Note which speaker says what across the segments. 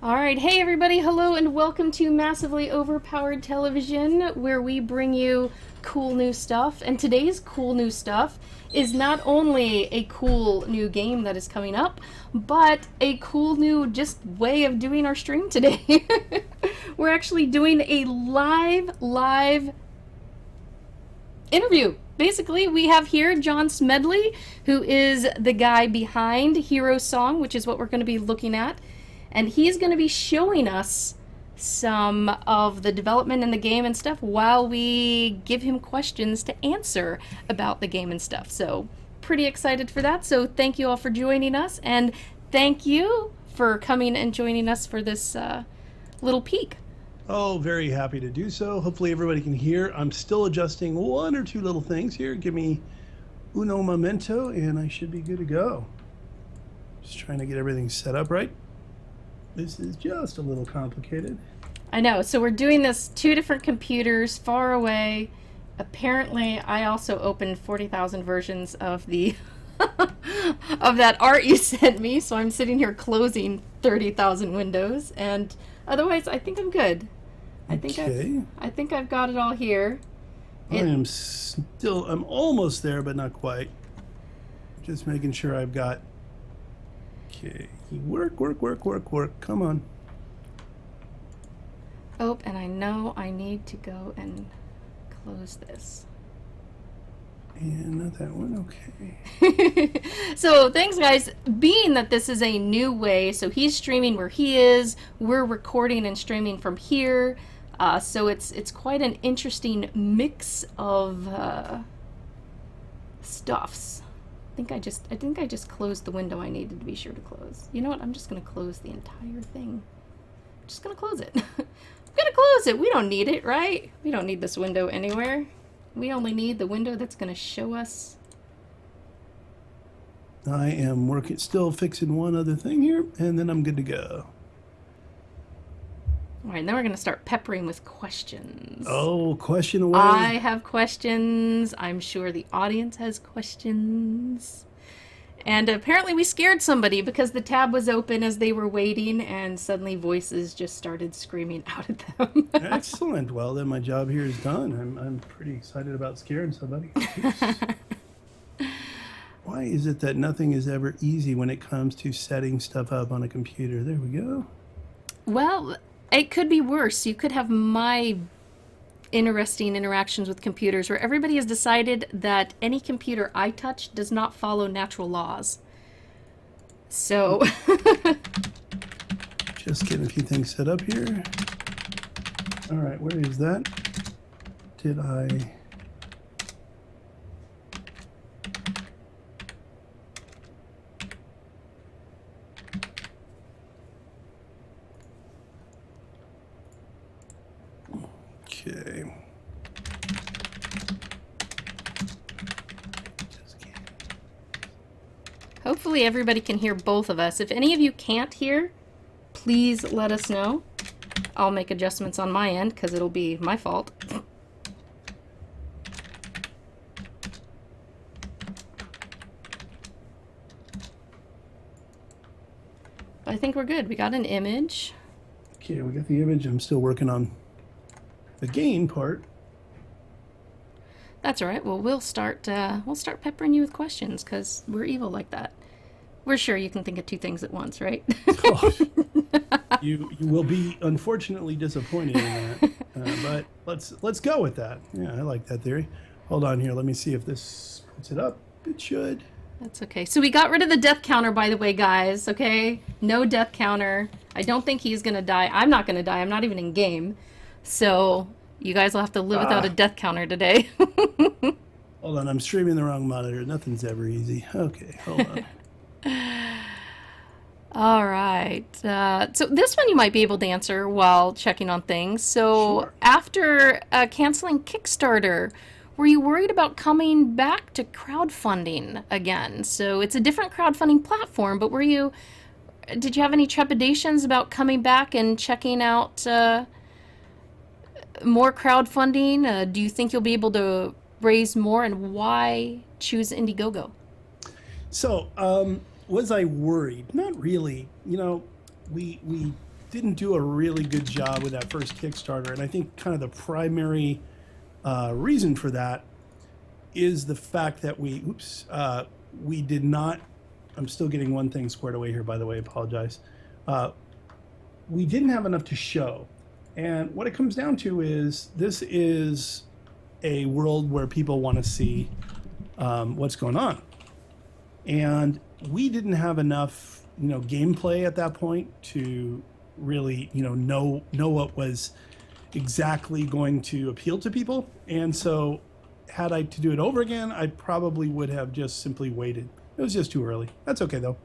Speaker 1: All right, hey everybody, hello and welcome to Massively Overpowered Television, where we bring you cool new stuff. And today's cool new stuff is not only a cool new game that is coming up, but a cool new just way of doing our stream today. We're actually doing a live interview. Basically, we have here John Smedley, who is the guy behind Hero Song, which is what we're going to be looking at. And he's going to be showing us some of the development in the game and stuff while we give him questions to answer about the game and stuff. So, pretty excited for that. So, thank you all for joining us. And thank you for coming and joining us for this little peek.
Speaker 2: Oh, very happy to do so. Hopefully everybody can hear. I'm still adjusting one or two little things here. Give me uno momento and I should be good to go. Just trying to get everything set up right. This is just a little complicated.
Speaker 1: I know. So we're doing this two different computers far away. Apparently, I also opened 40,000 versions of the of that art you sent me. So I'm sitting here closing 30,000 windows, and otherwise, I think I'm good. I think I've got it all here.
Speaker 2: I'm almost there, but not quite. Just making sure I've got. Okay, work. Come on.
Speaker 1: Oh, and I know I need to go and close this.
Speaker 2: And not that one, okay.
Speaker 1: So thanks guys, being that this is a new way, so he's streaming where he is, we're recording and streaming from here, so it's quite an interesting mix of stuffs. I think I just closed the window I needed to be sure to close. You know what, I'm just gonna close the entire thing. I'm just gonna close it. I'm gonna close it. We don't need it, right? We don't need this window anywhere. We only need the window that's going to show us.
Speaker 2: I am still fixing one other thing here, and then I'm good to go.
Speaker 1: All right, now we're going to start peppering with questions.
Speaker 2: Oh, question away.
Speaker 1: I have questions. I'm sure the audience has questions. And apparently we scared somebody because the tab was open as they were waiting, and suddenly voices just started screaming out at them.
Speaker 2: Excellent. Well, then my job here is done. I'm pretty excited about scaring somebody. Why is it that nothing is ever easy when it comes to setting stuff up on a computer? There we go.
Speaker 1: Well, it could be worse. You could have my interesting interactions with computers where everybody has decided that any computer I touch does not follow natural laws. So
Speaker 2: just getting a few things set up here. All right, where is that? Did I? Okay.
Speaker 1: hopefully everybody can hear both of us. If any of you can't hear, please let us know. I'll make adjustments on my end because it'll be my fault. But I think we're good. We got an image.
Speaker 2: Okay, we got the image. I'm still working on the gain part.
Speaker 1: That's all right. Well, we'll start peppering you with questions because we're evil like that. We're sure you can think of two things at once, right?
Speaker 2: Oh, you will be unfortunately disappointed in that, but let's go with that. Yeah, I like that theory. Hold on here. Let me see if this puts it up. It should.
Speaker 1: That's okay. So we got rid of the death counter, by the way, guys. Okay, no death counter. I don't think he's gonna die. I'm not gonna die. I'm not even in game. So you guys will have to live without a death counter today.
Speaker 2: Hold on, I'm streaming the wrong monitor. Nothing's ever easy. Okay, hold on.
Speaker 1: All right. So this one you might be able to answer while checking on things. So
Speaker 2: Sure.
Speaker 1: after canceling Kickstarter, were you worried about coming back to crowdfunding again? So it's a different crowdfunding platform, but did you have any trepidations about coming back and checking out more crowdfunding? Do you think you'll be able to raise more, and why choose Indiegogo?
Speaker 2: So, was I worried? Not really. You know, we didn't do a really good job with that first Kickstarter, and I think kind of the primary reason for that is the fact that we did not. I'm still getting one thing squared away here, by the way. Apologize. We didn't have enough to show, and what it comes down to is this is a world where people want to see what's going on, and we didn't have enough, gameplay at that point to really, know what was exactly going to appeal to people. And so had I to do it over again, I probably would have just simply waited. It was just too early. That's okay though.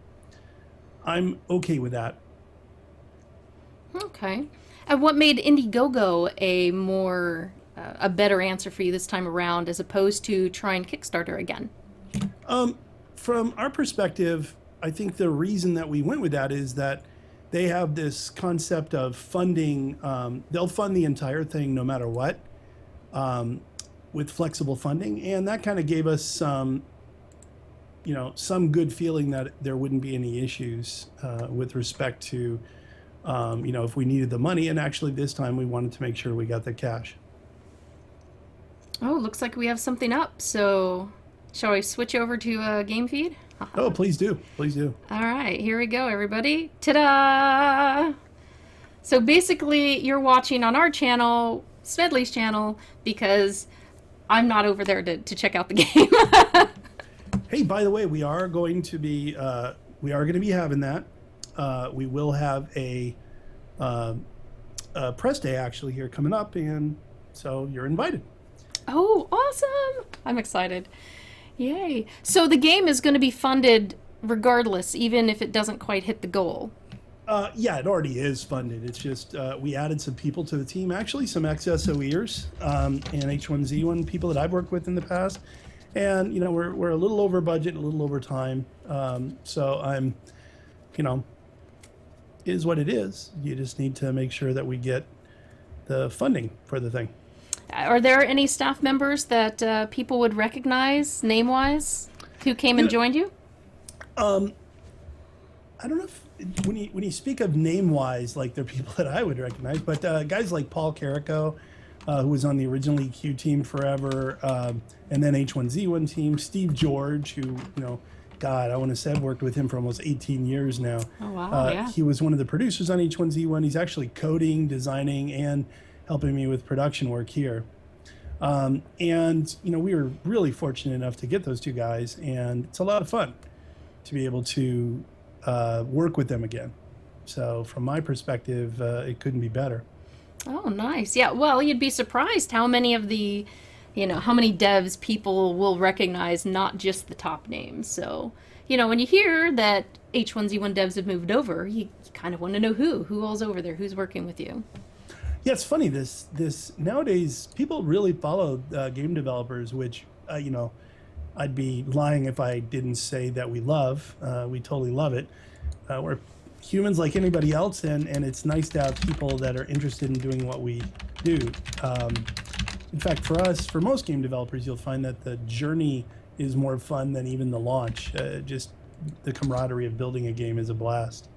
Speaker 2: I'm okay with that.
Speaker 1: Okay. And what made Indiegogo a better answer for you this time around, as opposed to trying Kickstarter again?
Speaker 2: From our perspective, I think the reason that we went with that is that they have this concept of funding. They'll fund the entire thing no matter what, with flexible funding. And that kind of gave us some good feeling that there wouldn't be any issues with respect to, if we needed the money. And actually this time we wanted to make sure we got the cash.
Speaker 1: Oh, looks like we have something up. So shall I switch over to a game feed?
Speaker 2: Oh, please do. Please do.
Speaker 1: All right, here we go, everybody. Ta-da! So basically, you're watching on our channel, Smedley's channel, because I'm not over there to check out the game.
Speaker 2: Hey, by the way, we are going to be having that. We will have a press day actually here coming up, and so you're invited.
Speaker 1: Oh, awesome! I'm excited. Yay. So the game is going to be funded regardless, even if it doesn't quite hit the goal.
Speaker 2: Yeah, it already is funded. It's just we added some people to the team, actually some ex-SOEers and H1Z1 people that I've worked with in the past. And, we're a little over budget, a little over time. So I'm, is what it is. You just need to make sure that we get the funding for the thing.
Speaker 1: Are there any staff members that people would recognize name-wise who came and joined you?
Speaker 2: I don't know if when you speak of name-wise, like they're people that I would recognize, but guys like Paul Carrico, who was on the original EQ team forever, and then H1Z1 team, Steve George, who, God, I want to say I've worked with him for almost 18 years now.
Speaker 1: Oh, wow, yeah.
Speaker 2: He was one of the producers on H1Z1. He's actually coding, designing, and helping me with production work here. And, we were really fortunate enough to get those two guys, and it's a lot of fun to be able to work with them again. So from my perspective, it couldn't be better.
Speaker 1: Oh, nice. Yeah, well, you'd be surprised how many of the, how many devs people will recognize, not just the top names. So, when you hear that H1Z1 devs have moved over, you kind of want to know who all's over there, who's working with you.
Speaker 2: Yeah, it's funny. This nowadays, people really follow game developers, which, I'd be lying if I didn't say that we love. We totally love it. We're humans like anybody else, and it's nice to have people that are interested in doing what we do. In fact, for most game developers, you'll find that the journey is more fun than even the launch. Just the camaraderie of building a game is a blast.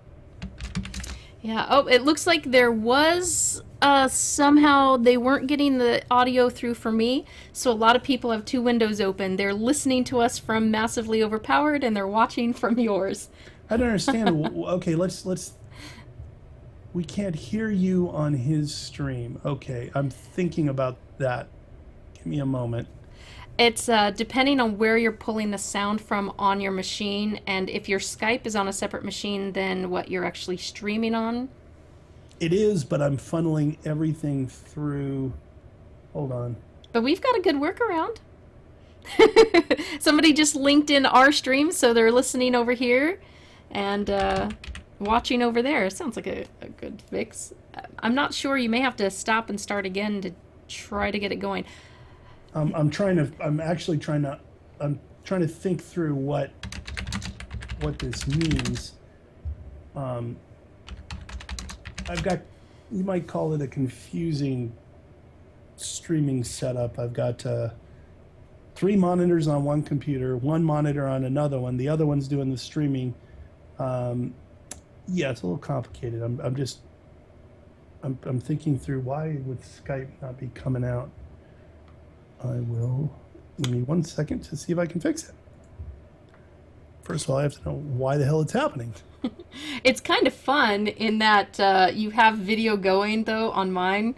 Speaker 1: Yeah. Oh, it looks like there was somehow they weren't getting the audio through for me. So a lot of people have two windows open. They're listening to us from Massively Overpowered, and they're watching from yours.
Speaker 2: I don't understand. Okay, let's. We can't hear you on his stream. Okay, I'm thinking about that. Give me a moment.
Speaker 1: It's depending on where you're pulling the sound from on your machine, and if your Skype is on a separate machine than what you're actually streaming on.
Speaker 2: It is, but I'm funneling everything through. Hold on.
Speaker 1: But we've got a good workaround. Somebody just linked in our stream, so they're listening over here and watching over there. Sounds like a good fix. I'm not sure. You may have to stop and start again to try to get it going.
Speaker 2: I'm trying to think through what this means. I've got, you might call it a confusing streaming setup. I've got 3 monitors on one computer, 1 monitor on another one. The other one's doing the streaming. Yeah, it's a little complicated. I'm just I'm thinking through why would Skype not be coming out. I will give me 1 second to see if I can fix it. First of all, I have to know why the hell it's happening.
Speaker 1: It's kind of fun in that you have video going though on mine,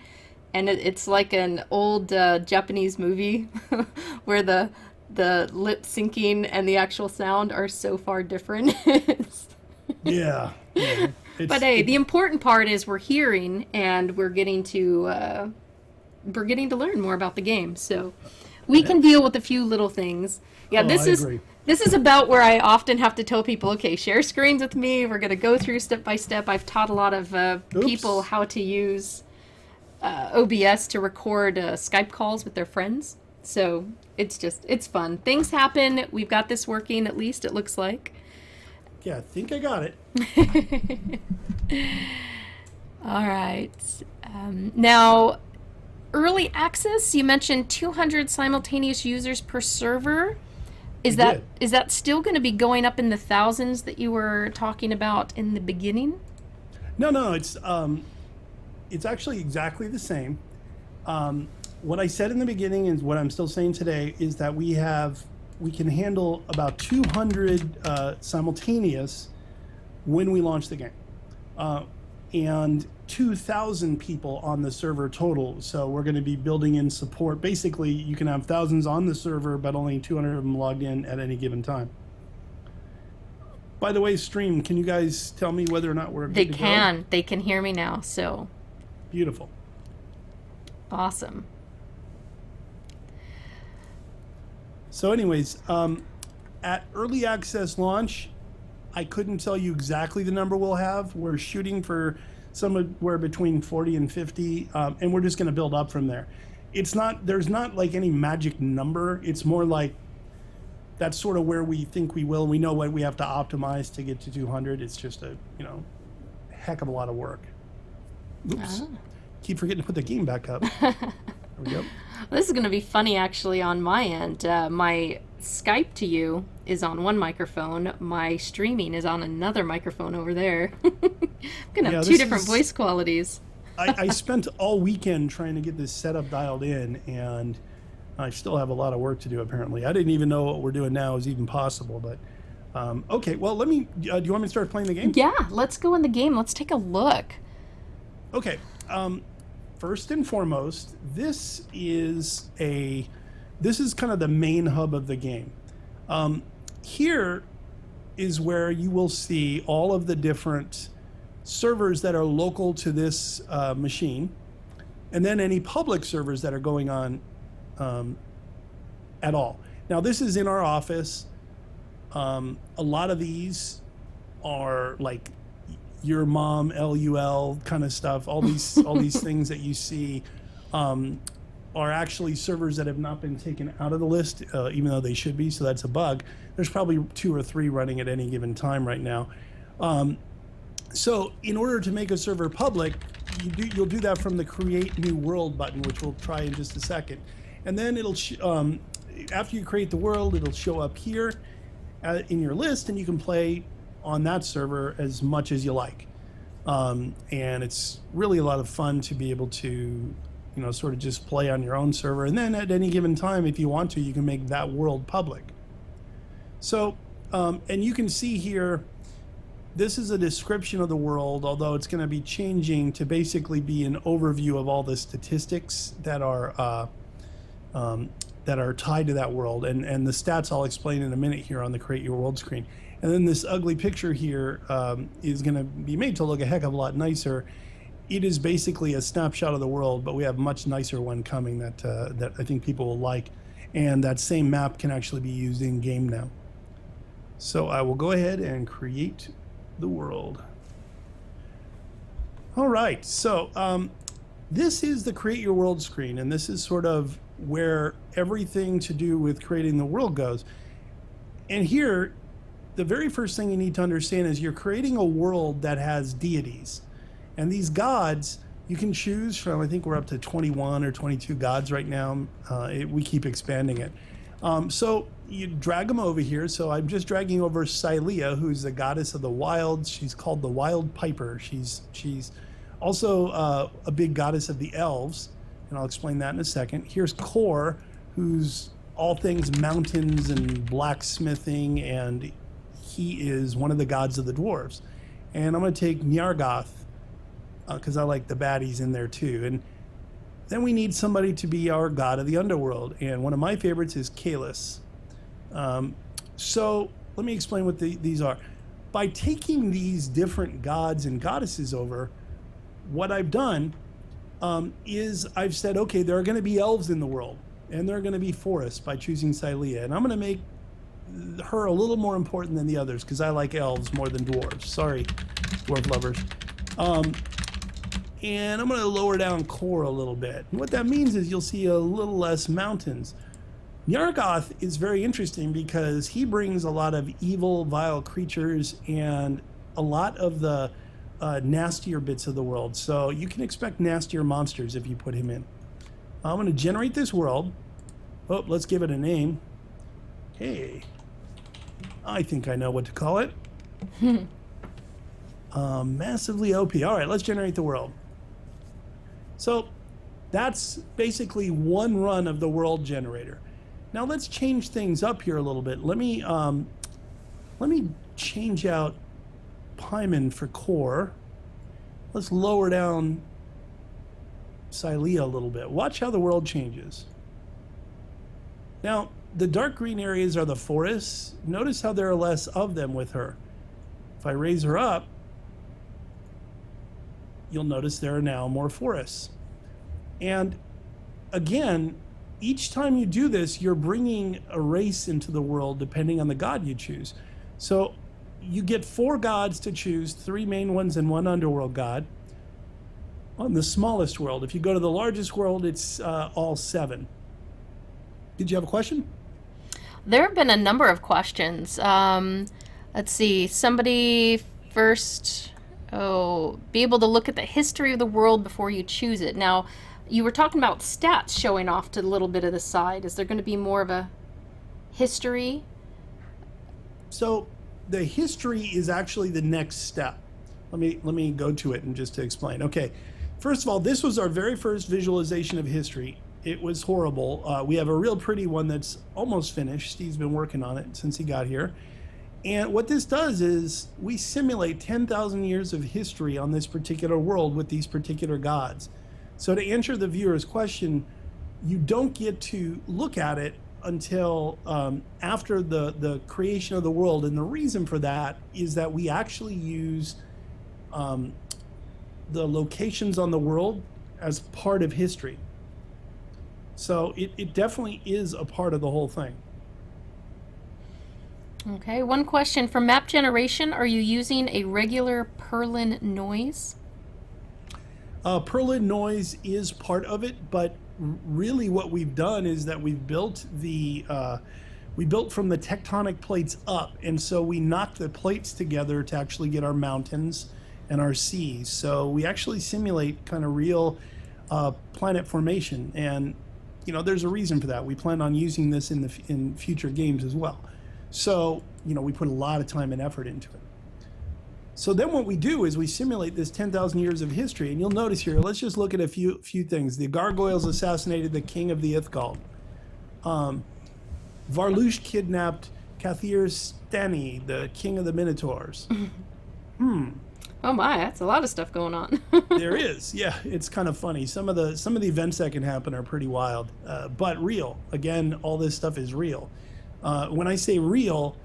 Speaker 1: and it's like an old Japanese movie where the lip syncing and the actual sound are so far different.
Speaker 2: Yeah, yeah.
Speaker 1: But hey, the important part is we're hearing and we're getting to learn more about the game. So we can deal with a few little things. Yeah,
Speaker 2: I agree.
Speaker 1: this is about where I often have to tell people, okay, share screens with me. We're going to go through step by step. I've taught a lot of people how to use OBS to record Skype calls with their friends. So it's fun. Things happen. We've got this working, at least it looks like.
Speaker 2: Yeah, I think I got it.
Speaker 1: All right. Now, early access, you mentioned 200 simultaneous users per server. Is that still going to be going up in the thousands that you were talking about in the beginning?
Speaker 2: No, it's actually exactly the same. What I said in the beginning and what I'm still saying today is that we can handle about 200 simultaneous when we launch the game, and 2,000 people on the server total. So we're going to be building in support. Basically, you can have thousands on the server, but only 200 of them logged in at any given time. By the way, stream, can you guys tell me whether or not we're good to go?
Speaker 1: They can hear me now. So
Speaker 2: Beautiful.
Speaker 1: awesome.
Speaker 2: So anyways, at early access launch, I couldn't tell you exactly the number we'll have. We're shooting for somewhere between 40 and 50, and we're just going to build up from there. There's not like any magic number. It's more like that's sort of where we think we will. We know what we have to optimize to get to 200. It's just a heck of a lot of work. Oops. Keep forgetting to put the game back up. There we go.
Speaker 1: This is going to be funny, actually, on my end. My Skype to you is on one microphone. My streaming is on another microphone over there. I'm going to have two different voice qualities.
Speaker 2: I spent all weekend trying to get this setup dialed in, and I still have a lot of work to do, apparently. I didn't even know what we're doing now is even possible. But okay, well, do you want me to start playing the game?
Speaker 1: Yeah, let's go in the game. Let's take a look.
Speaker 2: Okay. First and foremost, this is kind of the main hub of the game. Here is where you will see all of the different servers that are local to this machine, and then any public servers that are going on at all. Now, this is in our office. A lot of these are like your mom LUL kind of stuff. All these things that you see are actually servers that have not been taken out of the list, even though they should be. So that's a bug. There's probably 2 or 3 running at any given time right now. So in order to make a server public, you'll do that from the Create New World button, which we'll try in just a second. And then it'll after you create the world, it'll show up here in your list, and you can play on that server as much as you like. And it's really a lot of fun to be able to sort of just play on your own server, and then at any given time, if you want to, you can make that world public. So and you can see here, this is a description of the world, although it's going to be changing to basically be an overview of all the statistics that are tied to that world, and the stats I'll explain in a minute here on the Create Your World screen. And then this ugly picture here is going to be made to look a heck of a lot nicer. It is basically a snapshot of the world, but we have a much nicer one coming that I think people will like. And that same map can actually be used in game now. So I will go ahead and create the world. All right, so this is the Create Your World screen, and this is sort of where everything to do with creating the world goes. And here, the very first thing you need to understand is you're creating a world that has deities. And these gods, you can choose from, I think we're up to 21 or 22 gods right now. We keep expanding it. So you drag them over here. So I'm just dragging over Silea, who's the goddess of the wild. She's called the Wild Piper. She's Also, a big goddess of the elves, and I'll explain that in a second. Here's Kor, who's all things mountains and blacksmithing, and he is one of the gods of the dwarves. And I'm going to take Nyargoth, because I like the baddies in there too. And then we need somebody to be our god of the underworld, and one of my favorites is Kalis. So let me explain what these are. By taking these different gods and goddesses over, what I've done is I've said, okay, there are going to be elves in the world, and there are going to be forests by choosing Silea, and I'm going to make her a little more important than the others because I like elves more than dwarves. Sorry, dwarf lovers. And I'm going to lower down Kor a little bit. And what that means is you'll see a little less mountains. Nyargoth is very interesting because he brings a lot of evil, vile creatures and a lot of the nastier bits of the world. So you can expect nastier monsters if you put him in. I'm going to generate this world. Oh, let's give it a name. Hey, I think I know what to call it. Massively OP. All right, let's generate the world. So that's basically one run of the world generator. Now let's change things up here a little bit. Let me change out Paimon for Kor. Let's lower down Silea a little bit. Watch how the world changes. Now, the dark green areas are the forests. Notice how there are less of them with her. If I raise her up, you'll notice there are now more forests. And again, each time you do this, you're bringing a race into the world depending on the god you choose. So you get 4 gods to choose, 3 main ones and 1 underworld god. On the smallest world, if you go to the largest world, it's all 7. Did you have a question?
Speaker 1: There have been a number of questions. Let's see. Somebody first, be able to look at the history of the world before you choose it. Now, you were talking about stats showing off to a little bit of the side. Is there going to be more of a history?
Speaker 2: So the history is actually the next step. Let me go to it and just to explain. Okay, first of all, this was our very first visualization of history. It was horrible. We have a real pretty one that's almost finished. Steve's been working on it since he got here. And what this does is we simulate 10,000 years of history on this particular world with these particular gods. So to answer the viewer's question, you don't get to look at it until after the creation of the world. And the reason for that is that we actually use the locations on the world as part of history. So it definitely is a part of the whole thing.
Speaker 1: Okay, one question. For map generation, are you using a regular Perlin noise?
Speaker 2: Perlin noise is part of it, but really what we've done is that we've built we built from the tectonic plates up, and so we knocked the plates together to actually get our mountains and our seas. So we actually simulate kind of real planet formation, and you know there's a reason for that. We plan on using this in future games as well. So you know we put a lot of time and effort into it. So then what we do is we simulate this 10,000 years of history, and you'll notice here, let's just look at a few things. The Gargoyles assassinated the king of the Ithgald. Varlush kidnapped Kathir Stani, the king of the Minotaurs.
Speaker 1: Oh my, that's a lot of stuff going on.
Speaker 2: There is, yeah, it's kind of funny. Some of the events that can happen are pretty wild, but real. Again, all this stuff is real. When I say real,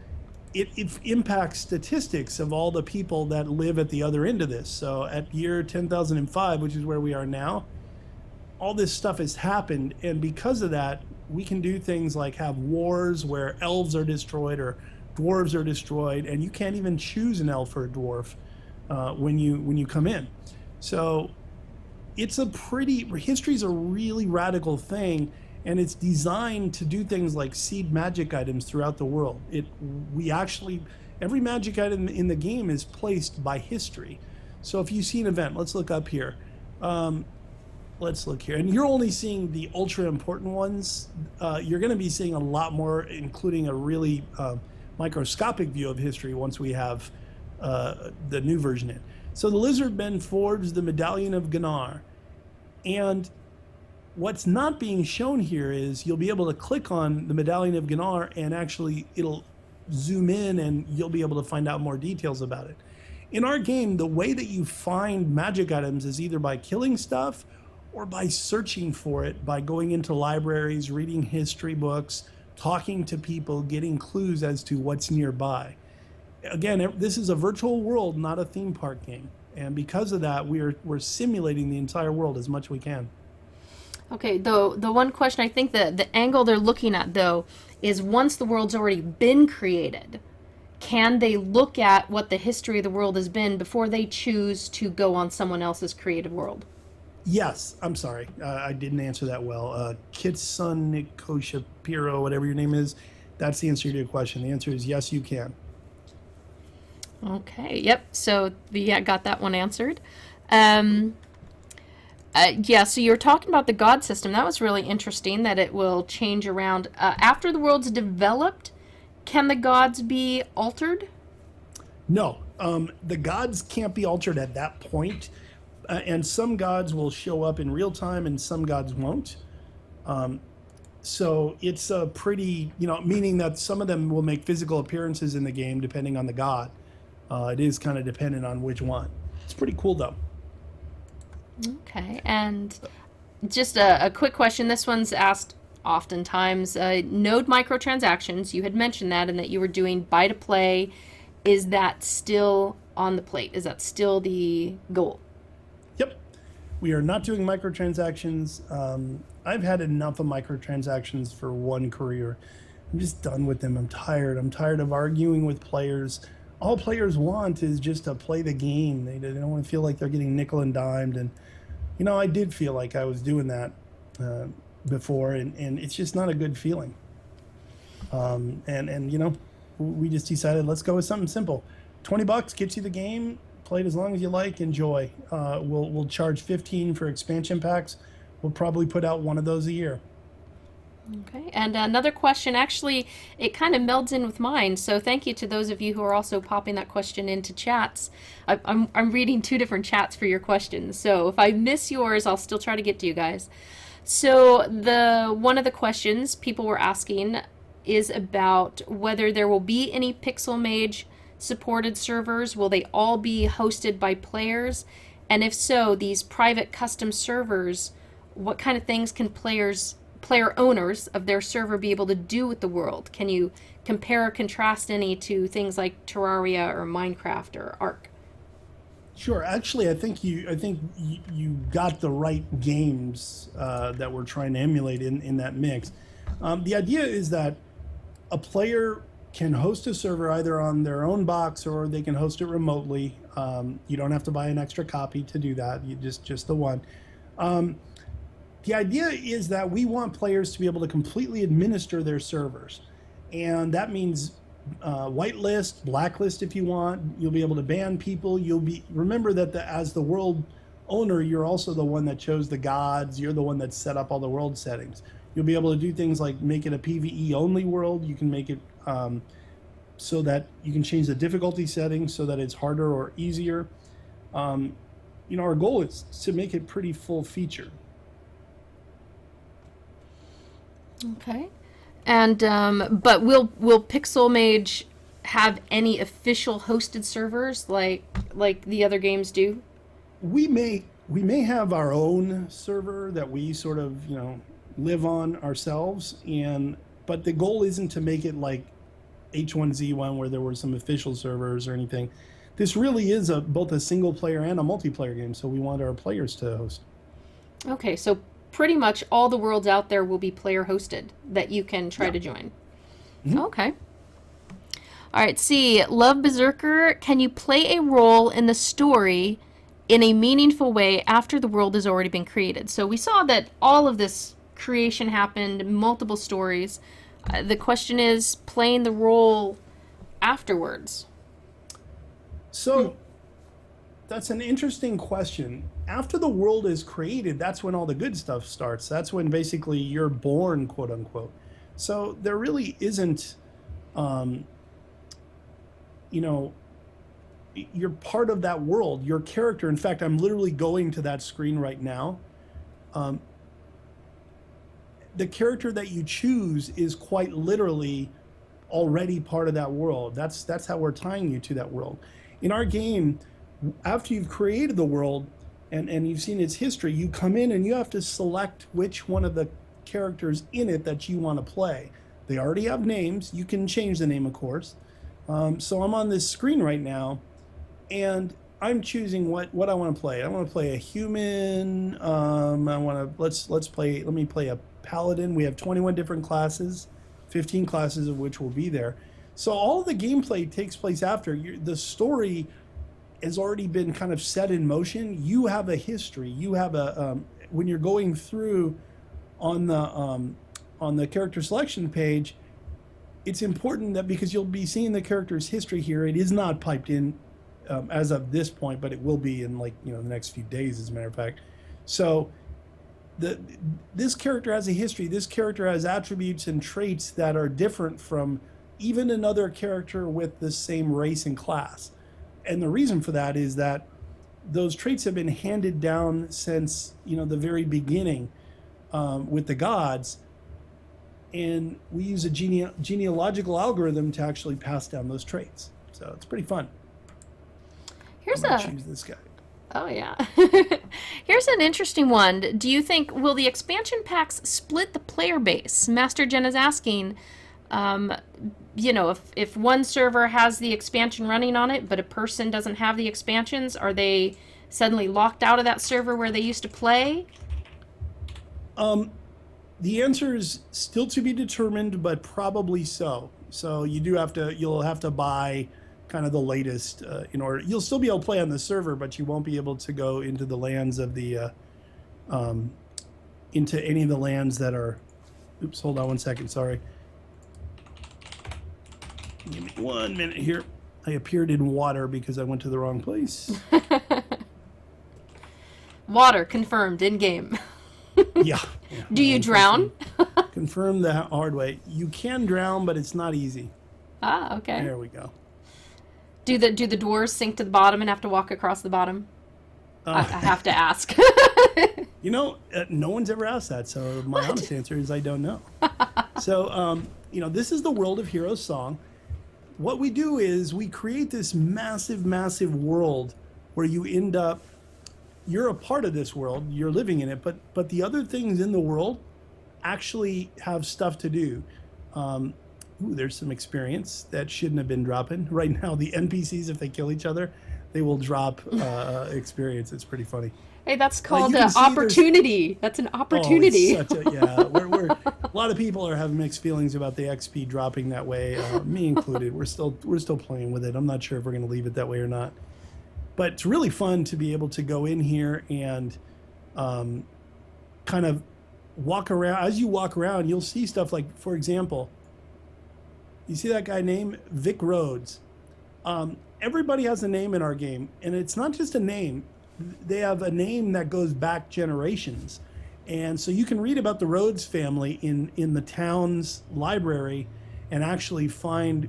Speaker 2: it impacts statistics of all the people that live at the other end of this. So at year 10,005, which is where we are now, all this stuff has happened, and because of that, we can do things like have wars where elves are destroyed or dwarves are destroyed, and you can't even choose an elf or a dwarf when you come in. So it's history's a really radical thing. And it's designed to do things like seed magic items throughout the world. Every magic item in the game is placed by history. So if you see an event, let's look up here. Let's look here. And you're only seeing the ultra important ones. You're going to be seeing a lot more, including a really microscopic view of history once we have the new version in. So the lizardmen forged the Medallion of Gnar. And what's not being shown here is you'll be able to click on the Medallion of Gnar and actually it'll zoom in and you'll be able to find out more details about it. In our game, the way that you find magic items is either by killing stuff or by searching for it, by going into libraries, reading history books, talking to people, getting clues as to what's nearby. Again, this is a virtual world, not a theme park game. And because of that, we're simulating the entire world as much as we can.
Speaker 1: Okay, though the one question I think the angle they're looking at though is once the world's already been created, can they look at what the history of the world has been before they choose to go on someone else's creative world?
Speaker 2: Yes, I'm sorry. I didn't answer that well. Kitsun Nikoshapiro, whatever your name is, that's the answer to your question. The answer is yes, you can.
Speaker 1: Okay, yep. So yeah, got that one answered. Um, yeah, so you're talking about the god system. That was really interesting that it will change around. After the world's developed, can the gods be altered?
Speaker 2: No, the gods can't be altered at that point. And some gods will show up in real time and some gods won't. So it's a pretty, meaning that some of them will make physical appearances in the game depending on the god. It is kind of dependent on which one. It's pretty cool though.
Speaker 1: Okay, and just a quick question. This one's asked oftentimes. Node microtransactions, you had mentioned that and that you were doing buy to play. Is that still on the plate? Is that still the goal?
Speaker 2: Yep. We are not doing microtransactions. I've had enough of microtransactions for one career. I'm just done with them. I'm tired. I'm tired of arguing with players. All players want is just to play the game. They don't want to feel like they're getting nickel and dimed. And, I did feel like I was doing that before, and it's just not a good feeling. We just decided let's go with something simple. $20 gets you the game. Play it as long as you like. Enjoy. We'll charge $15 for expansion packs. We'll probably put out one of those a year.
Speaker 1: Okay, and another question, actually, it kind of melds in with mine, so thank you to those of you who are also popping that question into chats. I'm reading two different chats for your questions, so if I miss yours, I'll still try to get to you guys. So one of the questions people were asking is about whether there will be any Pixel Mage supported servers. Will they all be hosted by players? And if so, these private custom servers, what kind of things can player owners of their server be able to do with the world? Can you compare or contrast any to things like Terraria or Minecraft or Ark?
Speaker 2: Sure. Actually, I think you got the right games that we're trying to emulate in that mix. The idea is that a player can host a server either on their own box or they can host it remotely. You don't have to buy an extra copy to do that. You just the one. The idea is that we want players to be able to completely administer their servers. And that means whitelist, blacklist if you want. You'll be able to ban people. Remember that as the world owner, you're also the one that chose the gods. You're the one that set up all the world settings. You'll be able to do things like make it a PvE only world. You can make it so that you can change the difficulty settings so that it's harder or easier. Our goal is to make it pretty full featured.
Speaker 1: Okay. And but will Pixel Mage have any official hosted servers like the other games do?
Speaker 2: We may have our own server that we sort of, live on ourselves, but the goal isn't to make it like H1Z1 where there were some official servers or anything. This really is both a single player and a multiplayer game, so we want our players to host.
Speaker 1: Okay, so pretty much all the worlds out there will be player hosted that you can try to join. Mm-hmm. Okay. All right, see, Love Berserker, can you play a role in the story in a meaningful way after the world has already been created? So we saw that all of this creation happened, multiple stories. The question is playing the role afterwards.
Speaker 2: So that's an interesting question. After the world is created, that's when all the good stuff starts. That's when basically you're born, quote unquote. So there really isn't, you're part of that world. Your character, in fact, I'm literally going to that screen right now. Um, the character that you choose is quite literally already part of that world. That's how we're tying you to that world. In our game, after you've created the world and you've seen its history, you come in and you have to select which one of the characters in it that you want to play. They already have names. You can change the name, of course. So I'm on this screen right now, and I'm choosing what I want to play. I want to play a human. I want to let me play a paladin. We have 21 different classes, 15 classes of which will be there. So all of the gameplay takes place after the story has already been kind of set in motion. You have a history. You have a when you're going through on the character selection page, it's important that because you'll be seeing the character's history here, it is not piped in as of this point, but it will be in the next few days, as a matter of fact. So this character has a history. This character has attributes and traits that are different from even another character with the same race and class. And the reason for that is that those traits have been handed down since the very beginning with the gods, and we use a genealogical algorithm to actually pass down those traits. So it's pretty fun. Choose this guy.
Speaker 1: Oh yeah. Here's an interesting one. Do you think will the expansion packs split the player base? Master Jen is asking. If one server has the expansion running on it, but a person doesn't have the expansions, are they suddenly locked out of that server where they used to play?
Speaker 2: The answer is still to be determined, but probably so. So you'll have to buy kind of the latest in order. You'll still be able to play on the server, but you won't be able to go into the lands of the into any of the lands that are. Oops, hold on one second. Sorry. Give me 1 minute here. I appeared in water because I went to the wrong place.
Speaker 1: Water confirmed in game.
Speaker 2: Yeah.
Speaker 1: Do you drown?
Speaker 2: Confirm the hard way. You can drown, but it's not easy.
Speaker 1: Ah, okay.
Speaker 2: There we go.
Speaker 1: Do the dwarves sink to the bottom and have to walk across the bottom? I have to ask.
Speaker 2: No one's ever asked that, so my honest answer is I don't know. So, this is the world of Hero's Song. What we do is we create this massive, massive world where you end up, you're a part of this world, you're living in it, but the other things in the world actually have stuff to do. There's some experience that shouldn't have been dropping. Right now, the NPCs, if they kill each other, they will drop experience. It's pretty funny.
Speaker 1: Hey, that's called an opportunity. That's an opportunity.
Speaker 2: We're a lot of people are having mixed feelings about the XP dropping that way, me included. We're still playing with it. I'm not sure if we're going to leave it that way or not. But it's really fun to be able to go in here and kind of walk around. As you walk around, you'll see stuff like, for example, you see that guy named Vic Rhodes. Everybody has a name in our game, and it's not just a name. They have a name that goes back generations. And so you can read about the Rhodes family in the town's library and actually find,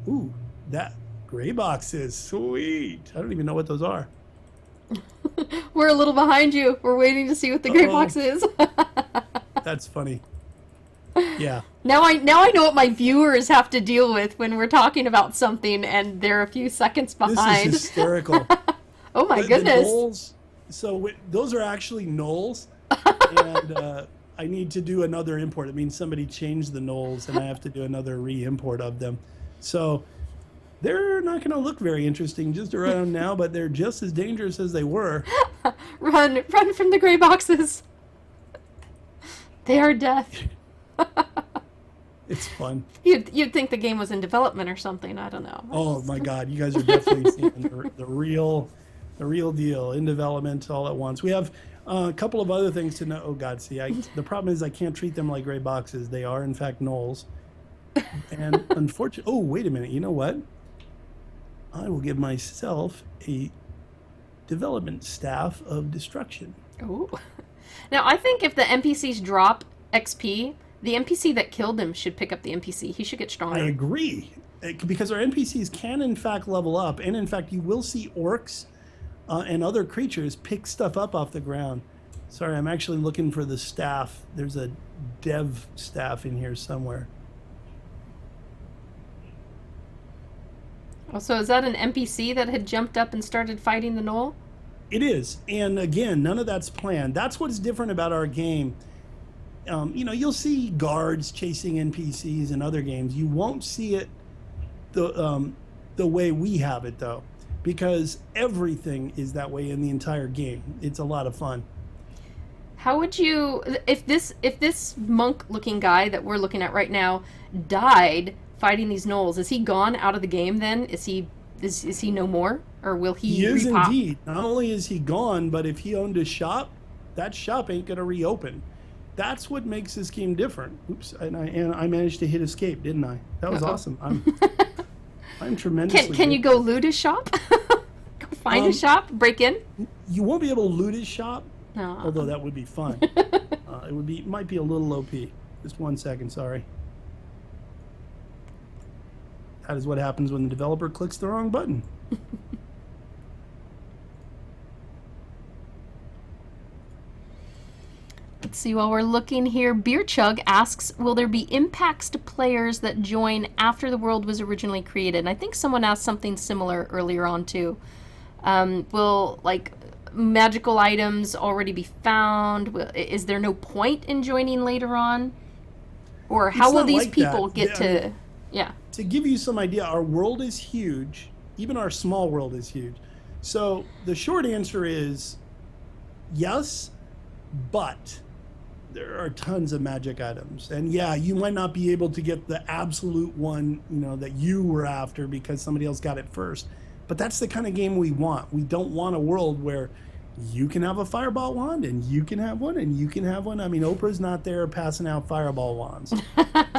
Speaker 2: that gray box is sweet. I don't even know what those are.
Speaker 1: We're a little behind you. We're waiting to see what the gray box is.
Speaker 2: That's funny. Yeah.
Speaker 1: Now I know what my viewers have to deal with when we're talking about something and they're a few seconds behind.
Speaker 2: This is hysterical.
Speaker 1: Oh my goodness.
Speaker 2: The knolls, those are actually knolls. And I need to do another import. It means somebody changed the knolls and I have to do another re-import of them. So they're not going to look very interesting just around now, but they're just as dangerous as they were.
Speaker 1: Run from the gray boxes. They are death.
Speaker 2: It's fun.
Speaker 1: You'd think the game was in development or something. I don't know.
Speaker 2: Oh my God, you guys are definitely seeing the real deal in development all at once. We have a couple of other things to know. Oh God, the problem is I can't treat them like gray boxes. They are in fact knolls. And unfortunately, wait a minute. You know what? I will give myself a development staff of destruction.
Speaker 1: Oh. Now, I think if the NPCs drop XP, the NPC that killed him should pick up the NPC. He should get stronger.
Speaker 2: I agree. because our NPCs can in fact level up, and in fact you will see orcs and other creatures pick stuff up off the ground. Sorry, I'm actually looking for the staff. There's a dev staff in here somewhere.
Speaker 1: Oh, so is that an NPC that had jumped up and started fighting the gnoll?
Speaker 2: It is, and again, none of that's planned. That's what's different about our game. You'll see guards chasing NPCs in other games. You won't see it the way we have it, though, because everything is that way in the entire game. It's a lot of fun.
Speaker 1: How would you, if this monk-looking guy that we're looking at right now died fighting these gnolls, is he gone out of the game then? Is he no more? Or will he
Speaker 2: is
Speaker 1: repop?
Speaker 2: Indeed. Not only is he gone, but if he owned a shop, that shop ain't going to reopen. That's what makes this game different. Oops, and I managed to hit escape, didn't I? That was awesome. I'm tremendously
Speaker 1: Can you go loot his shop? Go find his shop, break in?
Speaker 2: You won't be able to loot his shop,
Speaker 1: No.
Speaker 2: although that would be fun. Might be a little OP. Just 1 second, sorry. That is what happens when the developer clicks the wrong button.
Speaker 1: Let's see, while we're looking here, Beer Chug asks, will there be impacts to players that join after the world was originally created? And I think someone asked something similar earlier on, too. Will, like, magical items already be found? Is there no point in joining later on? Or how will these people get to... Yeah.
Speaker 2: To give you some idea, our world is huge. Even our small world is huge. So the short answer is yes, but there are tons of magic items. And yeah, you might not be able to get the absolute one, that you were after because somebody else got it first. But that's the kind of game we want. We don't want a world where you can have a fireball wand and you can have one and you can have one. I mean, Oprah's not there passing out fireball wands.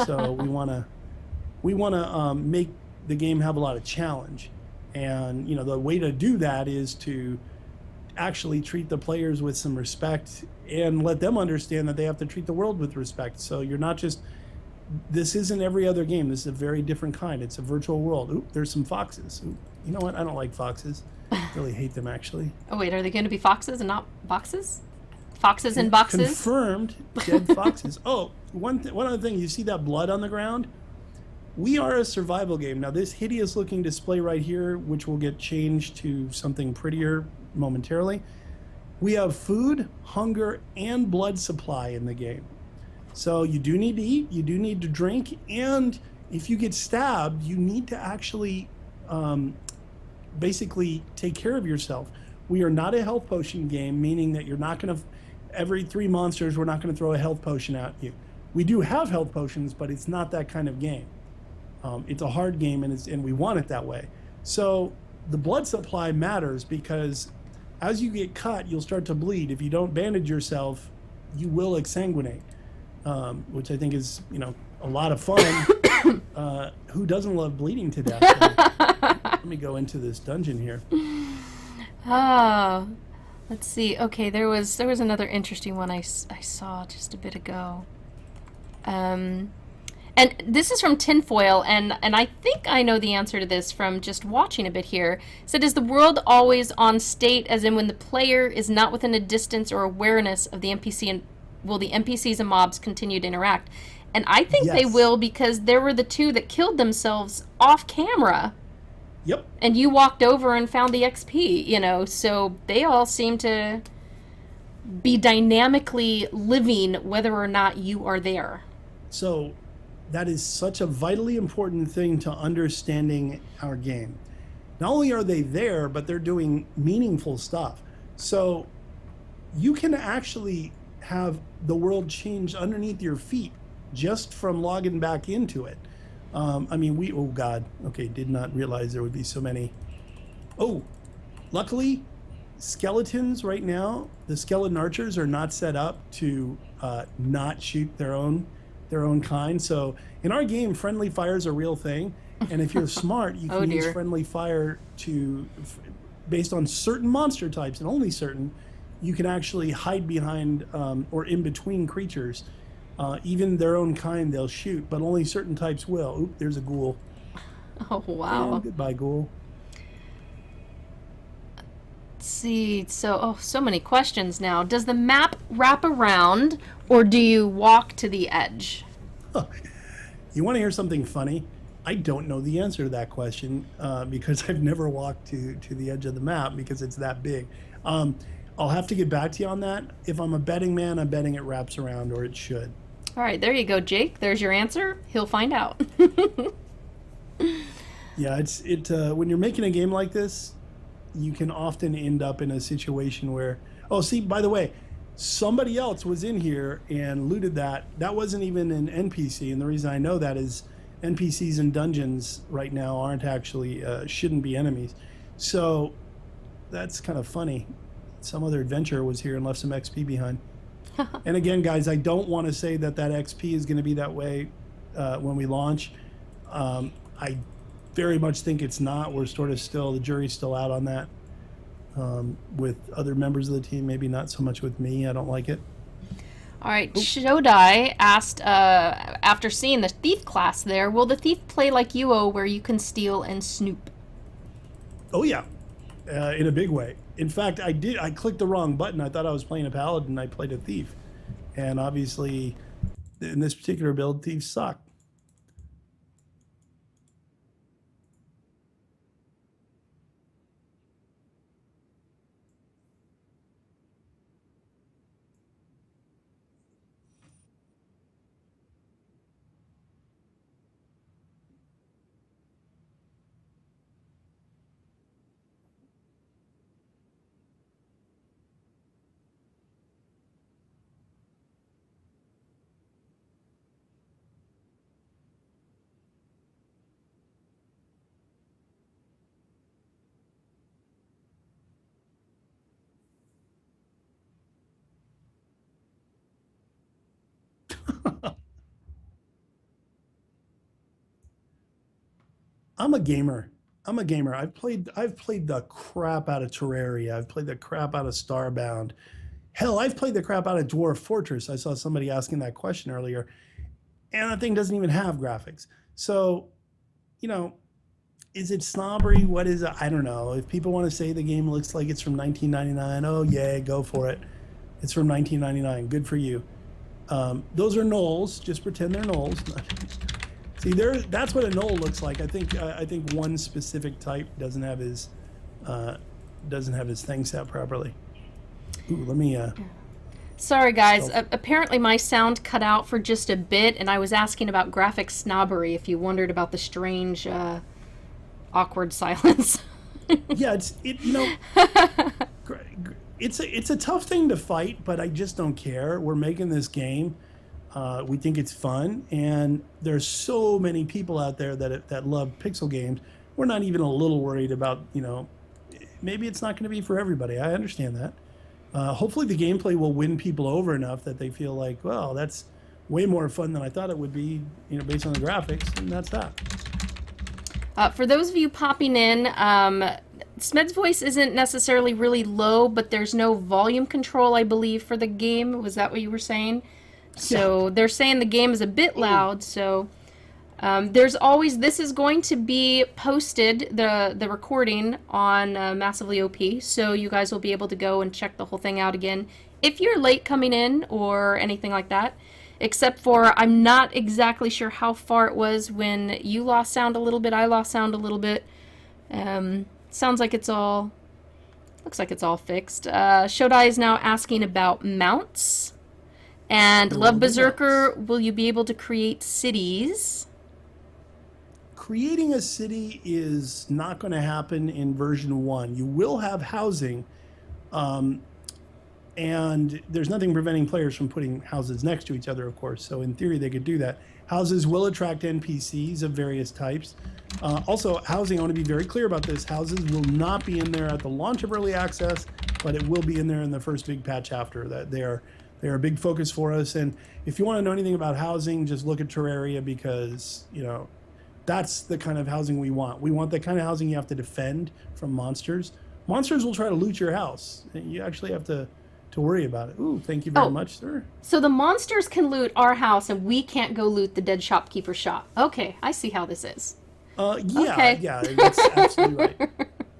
Speaker 2: So we want to make the game have a lot of challenge. And, the way to do that is to actually treat the players with some respect and let them understand that they have to treat the world with respect. So you're not just, this isn't every other game. This is a very different kind. It's a virtual world. Oop, there's some foxes. Oop, you know what? I don't like foxes. I really hate them, actually.
Speaker 1: Oh, wait, are they going to be foxes and not boxes? Foxes in boxes?
Speaker 2: Confirmed dead foxes. Oh, one other thing. You see that blood on the ground? We are a survival game. Now, this hideous-looking display right here, which will get changed to something prettier momentarily, we have food, hunger, and blood supply in the game. So you do need to eat, you do need to drink, and if you get stabbed, you need to actually basically take care of yourself. We are not a health potion game, meaning that you're not going to, every 3 monsters, we're not going to throw a health potion at you. We do have health potions, but it's not that kind of game. It's a hard game, and we want it that way. So the blood supply matters because as you get cut, you'll start to bleed. If you don't bandage yourself, you will exsanguinate, which I think is, a lot of fun. Who doesn't love bleeding to death? So, let me go into this dungeon here.
Speaker 1: Oh, let's see. Okay, there was another interesting one I saw just a bit ago. And this is from Tinfoil, and I think I know the answer to this from just watching a bit here. It said, is the world always on state, as in when the player is not within a distance or awareness of the NPC, and will the NPCs and mobs continue to interact? And I think they will, because there were the two that killed themselves off camera.
Speaker 2: Yep.
Speaker 1: And you walked over and found the XP, so they all seem to be dynamically living whether or not you are there.
Speaker 2: So that is such a vitally important thing to understanding our game. Not only are they there, but they're doing meaningful stuff. So you can actually have the world change underneath your feet just from logging back into it. Oh God, okay, did not realize there would be so many. Oh, luckily, skeletons right now, the skeleton archers are not set up to not shoot their own kind. So in our game, friendly fire is a real thing, and if you're smart, you can use friendly fire based on certain monster types, and only certain, you can actually hide behind or in between creatures. Even their own kind they'll shoot, but only certain types will. Oop, there's a ghoul.
Speaker 1: Oh,
Speaker 2: And
Speaker 1: wow.
Speaker 2: goodbye, ghoul.
Speaker 1: Let's see. So many questions now. Does the map wrap around or do you walk to the edge?
Speaker 2: You want to hear something funny? I don't know the answer to that question because I've never walked to the edge of the map because it's that big. Um, I'll have to get back to you on that. If I'm a betting man, I'm betting it wraps around or it should.
Speaker 1: All right, there you go, Jake. There's your answer. He'll find out.
Speaker 2: Yeah, when you're making a game like this, you can often end up in a situation where, oh, see, by the way, somebody else was in here and looted that. That wasn't even an NPC, and the reason I know that is NPCs in dungeons right now aren't actually shouldn't be enemies. So that's kind of funny. Some other adventurer was here and left some XP behind. And again, guys, I don't want to say that XP is going to be that way when we launch. I very much think it's not. We're sort of still, the jury's still out on that with other members of the team, maybe not so much with me. I don't like it.
Speaker 1: All right, Shodai asked, after seeing the thief class there, will the thief play like UO where you can steal and snoop?
Speaker 2: Oh, yeah, in a big way. In fact, I clicked the wrong button. I thought I was playing a paladin. I played a thief. And obviously, in this particular build, thieves suck. I'm a gamer. I'm a gamer. I've played the crap out of Terraria. I've played the crap out of Starbound. Hell, I've played the crap out of Dwarf Fortress. I saw somebody asking that question earlier, and that thing doesn't even have graphics. So, you know, is it snobbery? What is it? I don't know. If people want to say the game looks like it's from 1999, oh yeah, go for it. It's from 1999. Good for you. Those are gnolls. Just pretend they're gnolls. See, that's what a gnoll looks like. I think one specific type doesn't have his thing set properly. Ooh, let me
Speaker 1: Sorry, guys.
Speaker 2: so
Speaker 1: Apparently, my sound cut out for just a bit, and I was asking about graphic snobbery. If you wondered about the strange, awkward silence.
Speaker 2: yeah, it's a tough thing to fight, but I just don't care. We're making this game. We think it's fun, and there's so many people out there that love pixel games. We're not even a little worried about, maybe it's not going to be for everybody. I understand that. Hopefully the gameplay will win people over enough that they feel like, well, that's way more fun than I thought it would be, based on the graphics, and that's that.
Speaker 1: For those of you popping in, Smed's voice isn't necessarily really low, but there's no volume control, I believe, for the game. Was that what you were saying? So
Speaker 2: Yeah.
Speaker 1: they're saying the game is a bit loud. So this is going to be posted, the recording on Massively OP. So you guys will be able to go and check the whole thing out again if you're late coming in or anything like that. Except for I'm not exactly sure how far it was when you lost sound a little bit, I lost sound a little bit. Sounds like looks like it's all fixed. Shodai is now asking about mounts. And
Speaker 2: There
Speaker 1: Love
Speaker 2: will be
Speaker 1: Berserker,
Speaker 2: mounts.
Speaker 1: will you be able to create cities?
Speaker 2: Creating a city is not going to happen in version 1. You will have housing, um, and there's nothing preventing players from putting houses next to each other, of course. So in theory, they could do that. Houses will attract NPCs of various types. Also, housing, I want to be very clear about this. Houses will not be in there at the launch of early access, but it will be in there in the first big patch after that. They're a big focus for us. And if you want to know anything about housing, just look at Terraria because, that's the kind of housing we want. We want the kind of housing you have to defend from monsters. Monsters will try to loot your house. You actually have to worry about it. Ooh, thank you very
Speaker 1: Oh,
Speaker 2: much, sir.
Speaker 1: so the monsters can loot our house and we can't go loot the dead shopkeeper's shop. Okay, I see how this is.
Speaker 2: Yeah,
Speaker 1: Okay.
Speaker 2: yeah, that's absolutely right.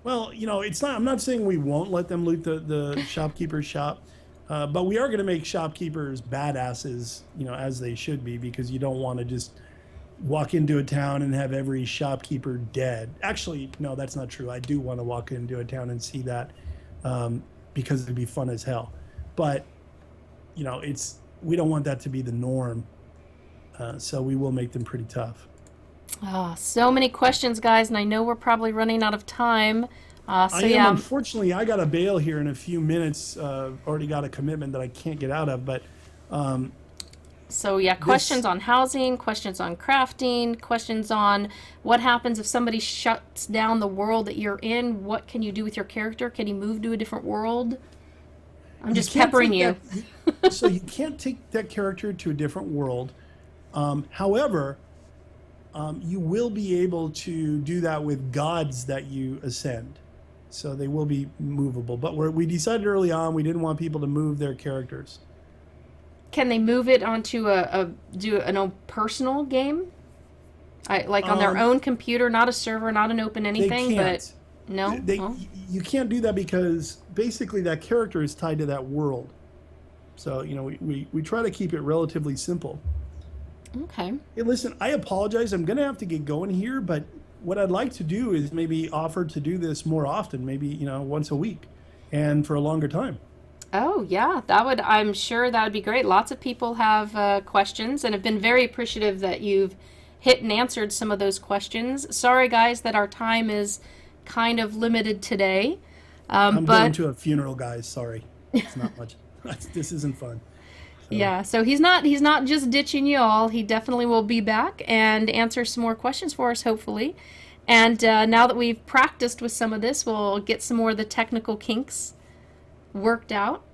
Speaker 2: Well, it's not. I'm not saying we won't let them loot the shopkeeper's shop, but we are going to make shopkeepers badasses, as they should be, because you don't want to just walk into a town and have every shopkeeper dead. Actually, no, that's not true. I do want to walk into a town and see that, um, because it'd be fun as hell. But it's we don't want that to be the norm, so we will make them pretty tough.
Speaker 1: Ah, so many questions, guys, and I know we're probably running out of time.
Speaker 2: I
Speaker 1: So
Speaker 2: am,
Speaker 1: yeah,
Speaker 2: unfortunately, I got to bail here in a few minutes. Already got a commitment that I can't get out of, but um,
Speaker 1: so yeah, questions
Speaker 2: this
Speaker 1: on housing, questions on crafting, questions on what happens if somebody shuts down the world that you're in. What can you do with your character? Can he move to a different world? I'm
Speaker 2: you
Speaker 1: just
Speaker 2: can't
Speaker 1: peppering
Speaker 2: take
Speaker 1: you.
Speaker 2: that. So you can't take that character to a different world. However, you will be able to do that with gods that you ascend. So they will be movable. But we decided early on we didn't want people to move their characters.
Speaker 1: Can they move it onto do an own personal game? Like on their
Speaker 2: Um,
Speaker 1: own computer, not a server, not an open
Speaker 2: they
Speaker 1: anything, but
Speaker 2: can't.
Speaker 1: no?
Speaker 2: They
Speaker 1: Oh,
Speaker 2: You can't do that because basically that character is tied to that world. So we try to keep it relatively simple.
Speaker 1: okay.
Speaker 2: Hey, listen, I apologize. I'm gonna have to get going here, but what I'd like to do is maybe offer to do this more often, maybe once a week, and for a longer time.
Speaker 1: Oh, yeah, I'm sure that would be great. Lots of people have questions and have been very appreciative that you've hit and answered some of those questions. Sorry, guys, that our time is kind of limited today.
Speaker 2: I'm going
Speaker 1: But
Speaker 2: to a funeral, guys. Sorry, it's not much. This isn't fun. So
Speaker 1: yeah, so he's not just ditching you all. He definitely will be back and answer some more questions for us, hopefully. And now that we've practiced with some of this, we'll get some more of the technical kinks worked out.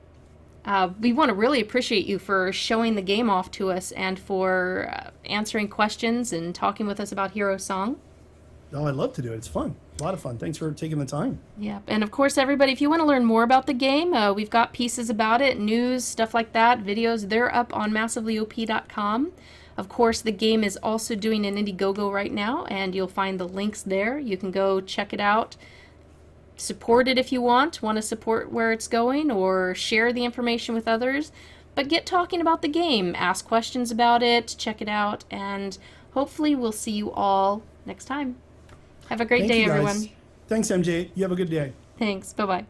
Speaker 1: We want to really appreciate you for showing the game off to us and for answering questions and talking with us about Hero Song.
Speaker 2: oh, I'd love to do it. It's fun, a lot of fun. Thanks for taking the time.
Speaker 1: Yeah, and of course, everybody, if you want to learn more about the game, we've got pieces about it, news, stuff like that, videos. They're up on massivelyop.com. Of course, the game is also doing an Indiegogo right now, and you'll find the links there. You can go check it out. Support it if you want to support where it's going, or share the information with others. But get talking about the game, ask questions about it, check it out, and hopefully we'll see you all next time. Have a great
Speaker 2: Thank
Speaker 1: day,
Speaker 2: you, guys.
Speaker 1: everyone.
Speaker 2: Thanks, MJ. You have a good day.
Speaker 1: Thanks. Bye bye.